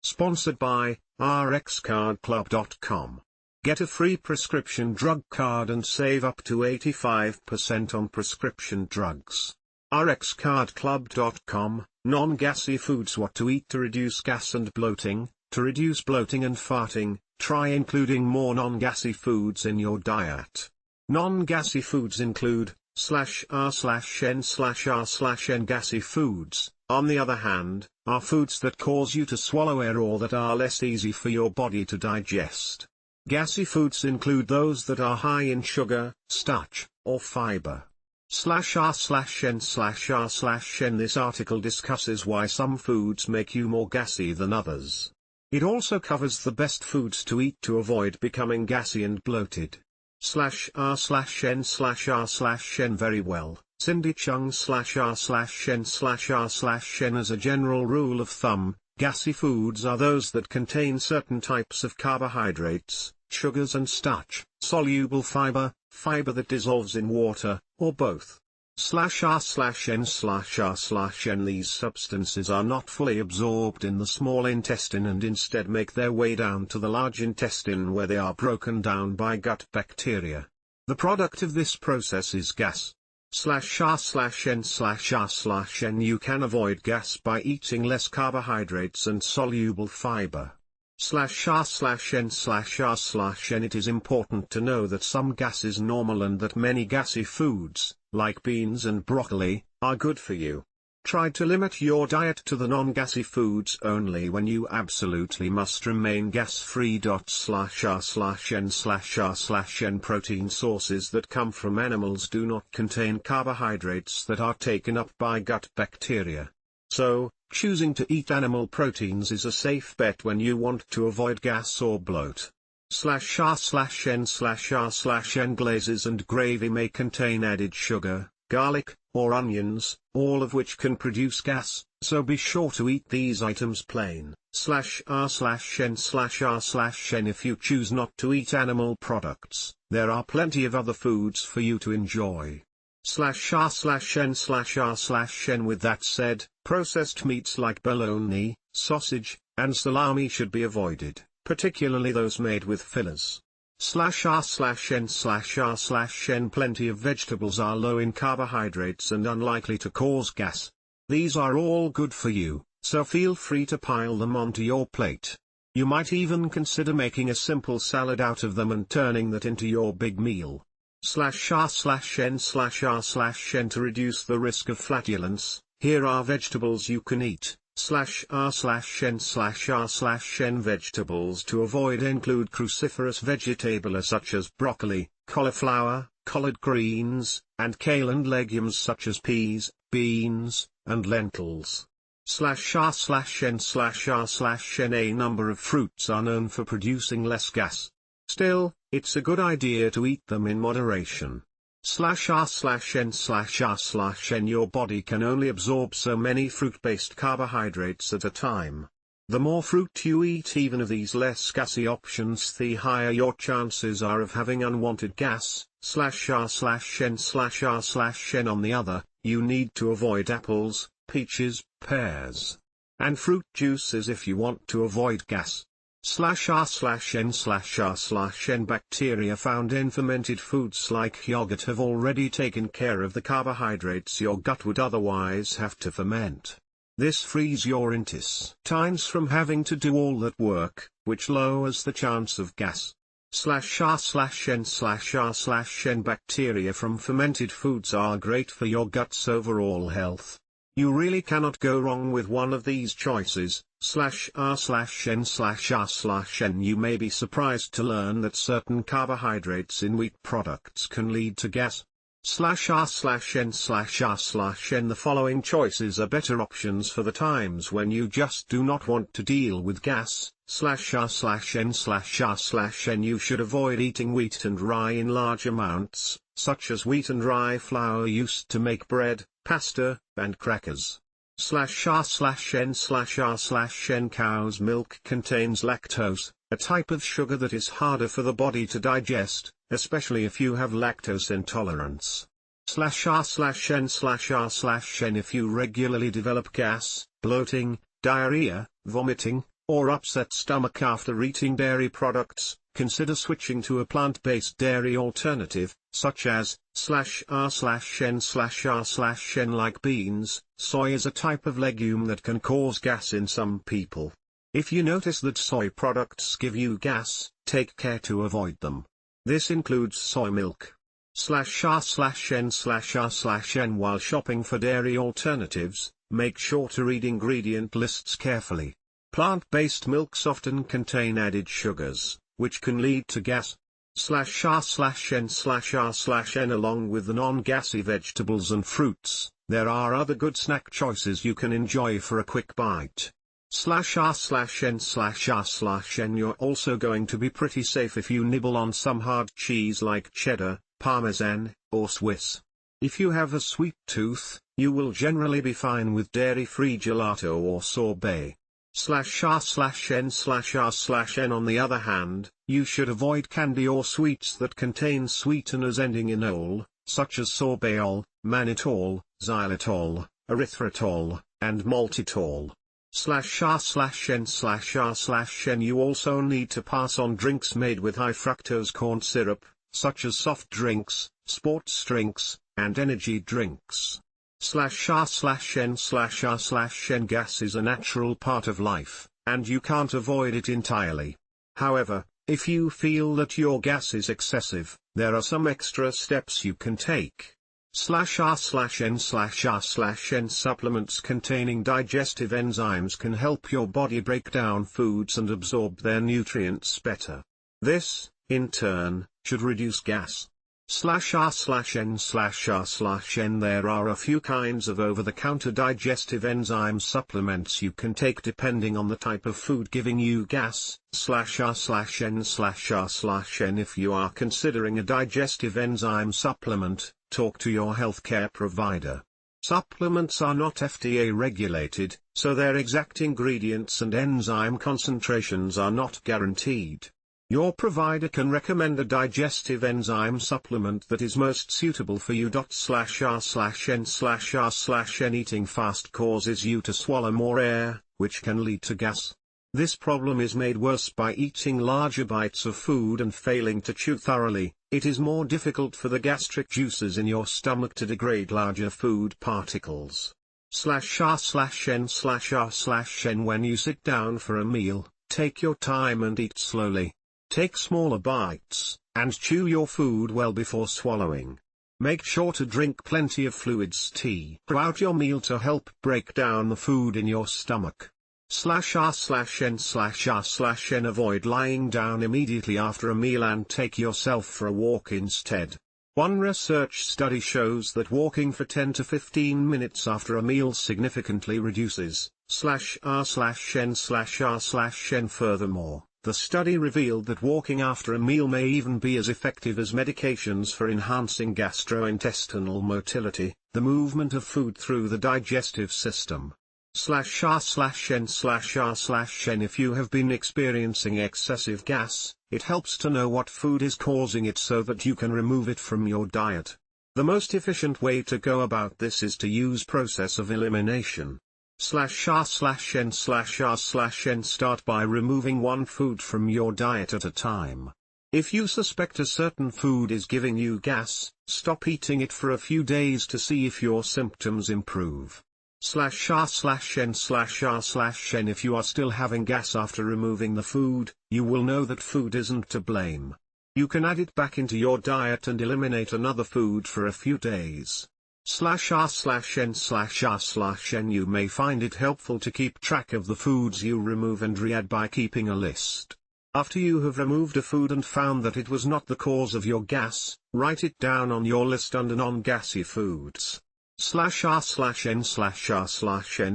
Sponsored by rxcardclub.com. Get a free prescription drug card and save up to 85% on prescription drugs. rxcardclub.com. NonGassy Foods. What to eat to reduce gas and bloating. To reduce bloating and farting, try including more non-gassy foods in your diet. Non-gassy foods include /r/n/r/n gassy foods, on the other hand, are foods that cause you to swallow air or that are less easy for your body to digest. Gassy foods include those that are high in sugar, starch, or fiber. /r/n/r/n. This article discusses why some foods make you more gassy than others. It also covers the best foods to eat to avoid becoming gassy and bloated. /r/n/r/n/Verywell, Cindy Chungrnrn/r/n/r/n. As a general rule of thumb, gassy foods are those that contain certain types of carbohydrates, sugars and starch, soluble fiber, fiber that dissolves in water, or both. /r/n/r/n. These substances are not fully absorbed in the small intestine and instead make their way down to the large intestine where they are broken down by gut bacteria. The product of this process is gas. /r/n/r/n. You can avoid gas by eating less carbohydrates and soluble fiber. /r/n/r/n. It is important to know that some gas is normal and that many gassy foods, like beans and broccoli, are good for you. Try to limit your diet to the non-gassy foods only when you absolutely must remain gas-free. /r/n/r/n. Protein sources that come from animals do not contain carbohydrates that are taken up by gut bacteria. So, choosing to eat animal proteins is a safe bet when you want to avoid gas or bloat. /r/n/r/n. Glazes and gravy may contain added sugar, garlic, or onions, all of which can produce gas, so be sure to eat these items plain. /r/n/r/n. If you choose not to eat animal products, there are plenty of other foods for you to enjoy. /r/n/r/n. With that said, processed meats like bologna, sausage, and salami should be avoided, particularly those made with fillers. /r/n/r/n. Plenty of vegetables are low in carbohydrates and unlikely to cause gas. These are all good for you, so feel free to pile them onto your plate. You might even consider making a simple salad out of them and turning that into your big meal. /r/n/r/n. To reduce the risk of flatulence, here are vegetables you can eat. /r/n/r/n. Vegetables to avoid include cruciferous vegetables such as broccoli, cauliflower, collard greens, and kaleand. Legumes such as peas, beans, and lentils. /r/n/r/n. A number of fruits are known for producing less gas. Still, it's a good idea to eat them in moderation. /r/n/r/n. Your body can only absorb so many fruit-based carbohydrates at a time. The more fruit you eat, even of these less gassy options, the higher your chances are of having unwanted gas. /r/n/r/n. On the other, you need to avoid apples, peaches, pears, and fruit juices if you want to avoid gas. /r/n/r/n. Bacteria found in fermented foods like yogurt have already taken care of the carbohydrates your gut would otherwise have to ferment. This frees your intestines from having to do all that work, which lowers the chance of gas. /r/n/r/n. Bacteria from fermented foods are great for your gut's overall health. You really cannot go wrong with one of these choices. /r/n/r/n. You may be surprised to learn that certain carbohydrates in wheat products can lead to gas. /r/n/r/n. The following choices are better options for the times when you just do not want to deal with gas. /r/n/r/n. You should avoid eating wheat and rye in large amounts, such as wheat and rye flour used to make bread, pasta, and crackers. /r/n/r/n. Cow's milk contains lactose, a type of sugar that is harder for the body to digest, especially if you have lactose intolerance. /r/n/r/n. If you regularly develop gas, bloating, diarrhea, vomiting, or upset stomach after eating dairy products, consider switching to a plant-based dairy alternative, such as /r/n/r/n. Like beans, soy is a type of legume that can cause gas in some people. If you notice that soy products give you gas, take care to avoid them. This includes soy milk. /r/n/r/n. While shopping for dairy alternatives, make sure to read ingredient lists carefully. Plant-based milks often contain added sugars, which can lead to gas. /r/n/r/n. Along with the non-gassy vegetables and fruits, there are other good snack choices you can enjoy for a quick bite. /r/n/r/n. You're also going to be pretty safe if you nibble on some hard cheese like cheddar, Parmesan, or Swiss. If you have a sweet tooth, you will generally be fine with dairy-free gelato or sorbet. /r/n/r/n. On the other hand, you should avoid candy or sweets that contain sweeteners ending in ol, such as sorbitol, mannitol, xylitol, erythritol, and maltitol. /r/n/r/n. You also need to pass on drinks made with high fructose corn syrup, such as soft drinks, sports drinks, and energy drinks. /r/n/r/n. Gas is a natural part of life, and you can't avoid it entirely. However, if you feel that your gas is excessive, there are some extra steps you can take. /r/n/r/n. Supplements containing digestive enzymes can help your body break down foods and absorb their nutrients better. This, in turn, should reduce gas. /r/n/r/n. There are a few kinds of over-the-counter digestive enzyme supplements you can take depending on the type of food giving you gas. /r/n/r/n. If you are considering a digestive enzyme supplement, talk to your healthcare provider. Supplements are not FDA regulated, so their exact ingredients and enzyme concentrations are not guaranteed. Your provider can recommend a digestive enzyme supplement that is most suitable for you. /r/n/r/n. Eating fast causes you to swallow more air, which can lead to gas. This problem is made worse by eating larger bites of food and failing to chew thoroughly. It is more difficult for the gastric juices in your stomach to degrade larger food particles. /r/n/r/n. When you sit down for a meal, take your time and eat slowly. Take smaller bites, and chew your food well before swallowing. Make sure to drink plenty of fluids tea throughout your meal to help break down the food in your stomach. /r/n/r/n. Avoid lying down immediately after a meal and take yourself for a walk instead. One research study shows that walking for 10 to 15 minutes after a meal significantly reduces /r/n/r/n. Furthermore, the study revealed that walking after a meal may even be as effective as medications for enhancing gastrointestinal motility, the movement of food through the digestive system. /r/n/r/n. If you have been experiencing excessive gas, it helps to know what food is causing it so that you can remove it from your diet. The most efficient way to go about this is to use process of elimination. /r/n/r/n. Start by removing one food from your diet at a time. If you suspect a certain food is giving you gas, stop eating it for a few days to see if your symptoms improve. /r/n/r/n. If you are still having gas after removing the food, you will know that food isn't to blame. You can add it back into your diet and eliminate another food for a few days. /r/n/r/n. You may find it helpful to keep track of the foods you remove and re-add by keeping a list. After you have removed a food and found that it was not the cause of your gas, write it down on your list under NonGassy Foods. /r/n/r/n.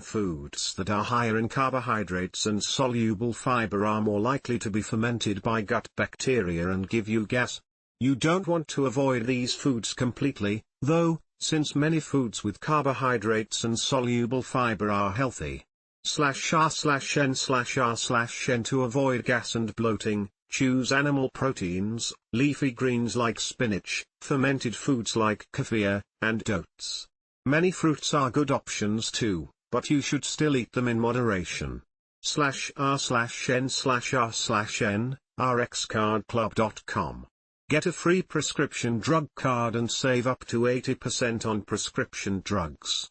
Foods that are higher in carbohydrates and soluble fiber are more likely to be fermented by gut bacteria and give you gas. You don't want to avoid these foods completely, though, since many foods with carbohydrates and soluble fiber are healthy. /r/n/r/n. To avoid gas and bloating, choose animal proteins, leafy greens like spinach, fermented foods like kefir, and oats. Many fruits are good options too, but you should still eat them in moderation. /r/n/r/n, rxcardclub.com. Get a free prescription drug card and save up to 80% on prescription drugs.